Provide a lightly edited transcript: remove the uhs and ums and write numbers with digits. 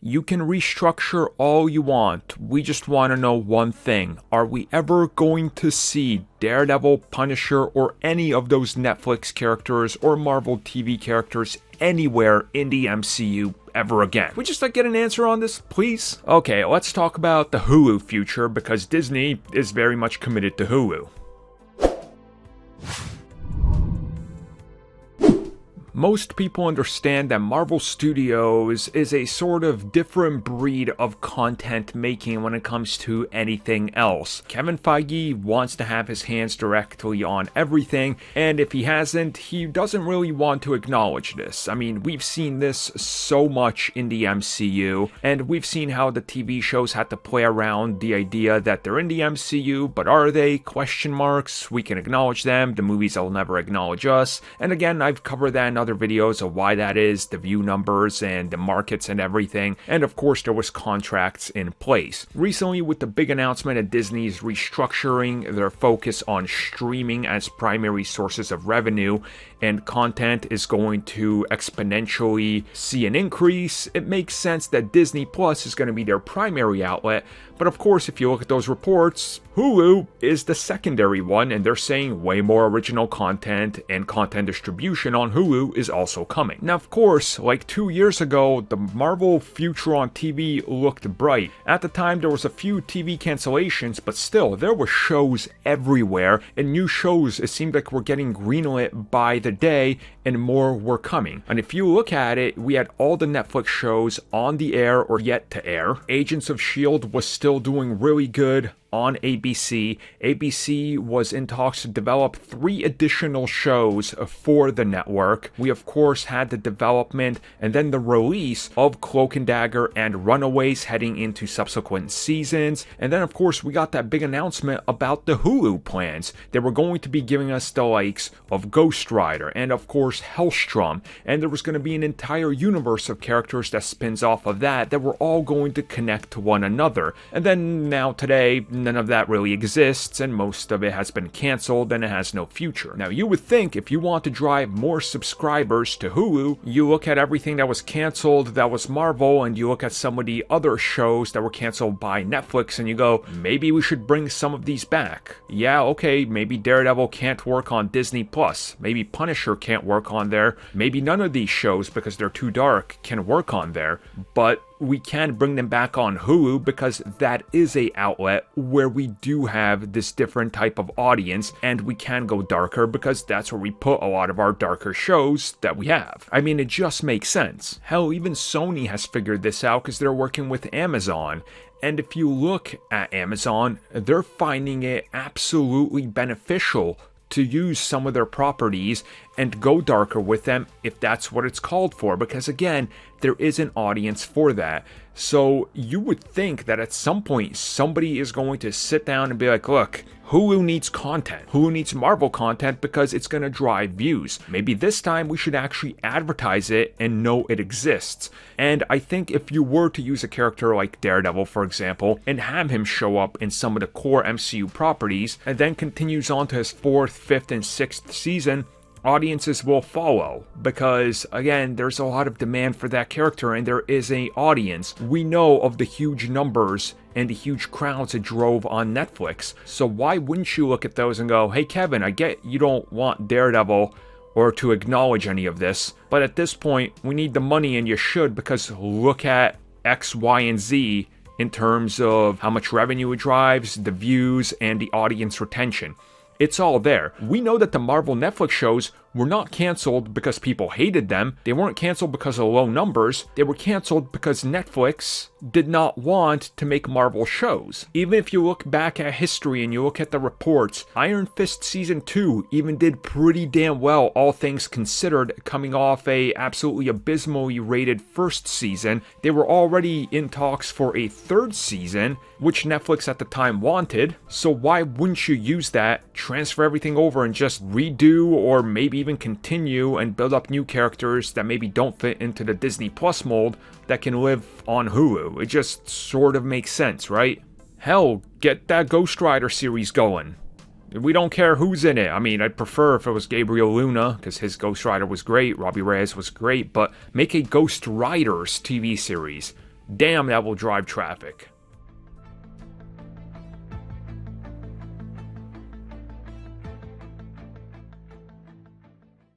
You can restructure all you want. We just want to know one thing. Are we ever going to see Daredevil, Punisher, or any of those Netflix characters or Marvel TV characters anywhere in the MCU ever again? Can we just get an answer on this, please? Okay, let's talk about the Hulu future, because Disney is very much committed to Hulu. Most people understand that Marvel Studios is a sort of different breed of content making when it comes to anything else. Kevin Feige wants to have his hands directly on everything, and if he hasn't, he doesn't really want to acknowledge this. I mean, we've seen this so much in the MCU, and we've seen how the TV shows had to play around the idea that they're in the MCU, but are they? Question marks. We can acknowledge them, the movies will never acknowledge us, and again, I've covered that in other videos of why that is, the view numbers and the markets and everything, and of course there was contracts in place. Recently, with the big announcement that Disney is restructuring their focus on streaming as primary sources of revenue, and content is going to exponentially see an increase, it makes sense that Disney Plus is going to be their primary outlet. But of course, if you look at those reports, Hulu is the secondary one, and they're saying way more original content and content distribution on Hulu is also coming. Now, of course, like 2 years ago, the Marvel future on TV looked bright. At the time, there was a few TV cancellations, but still, there were shows everywhere, and new shows, it seemed like were getting greenlit by the day, and more were coming. And if you look at it, we had all the Netflix shows on the air or yet to air. Agents of S.H.I.E.L.D. was still doing really good on ABC. ABC was in talks to develop 3 additional shows for the network. We of course had the development and then the release of Cloak and Dagger and Runaways heading into subsequent seasons. And then of course we got that big announcement about the Hulu plans. They were going to be giving us the likes of Ghost Rider and of course Hellstrom. And there was going to be an entire universe of characters that spins off of that were all going to connect to one another. And then now today, none of that really exists, and most of it has been canceled and it has no future. Now, you would think if you want to drive more subscribers to Hulu, you look at everything that was canceled that was Marvel, and you look at some of the other shows that were canceled by Netflix, and you go, maybe we should bring some of these back. Yeah, okay, maybe Daredevil can't work on Disney Plus. Maybe Punisher can't work on there. Maybe none of these shows, because they're too dark, can work on there. But we can bring them back on Hulu, because that is a outlet where we do have this different type of audience, and we can go darker because that's where we put a lot of our darker shows that we have. I mean, it just makes sense. Hell, even Sony has figured this out because they're working with Amazon. And if you look at Amazon, they're finding it absolutely beneficial to use some of their properties and go darker with them if that's what it's called for, because again, there is an audience for that. So you would think that at some point somebody is going to sit down and be like, look, Hulu needs content. Hulu needs Marvel content because it's going to drive views. Maybe this time we should actually advertise it and know it exists. And I think if you were to use a character like Daredevil, for example, and have him show up in some of the core MCU properties, and then continues on to his 4th, 5th, and 6th season, audiences will follow, because again, there's a lot of demand for that character and there is an audience. We know of the huge numbers and the huge crowds it drove on Netflix, so why wouldn't you look at those and go, hey Kevin, I get you don't want Daredevil or to acknowledge any of this, but at this point we need the money, and you should, because look at X, Y, and Z in terms of how much revenue it drives, the views, and the audience retention. It's all there. We know that the Marvel Netflix shows were not canceled because people hated them. They weren't canceled because of low numbers. They were canceled because Netflix did not want to make Marvel shows. Even if you look back at history and you look at the reports, Iron Fist Season 2 even did pretty damn well, all things considered, coming off a absolutely abysmally rated first season. They were already in talks for a 3rd season, which Netflix at the time wanted. So why wouldn't you use that, transfer everything over, and just redo or maybe even continue and build up new characters that maybe don't fit into the Disney Plus mold that can live on Hulu? It just sort of makes sense, right? Hell, get that Ghost Rider series going. We don't care who's in it. I mean, I'd prefer if it was Gabriel Luna, because his Ghost Rider was great, Robbie Reyes was great, but make a Ghost Riders TV series. Damn, that will drive traffic.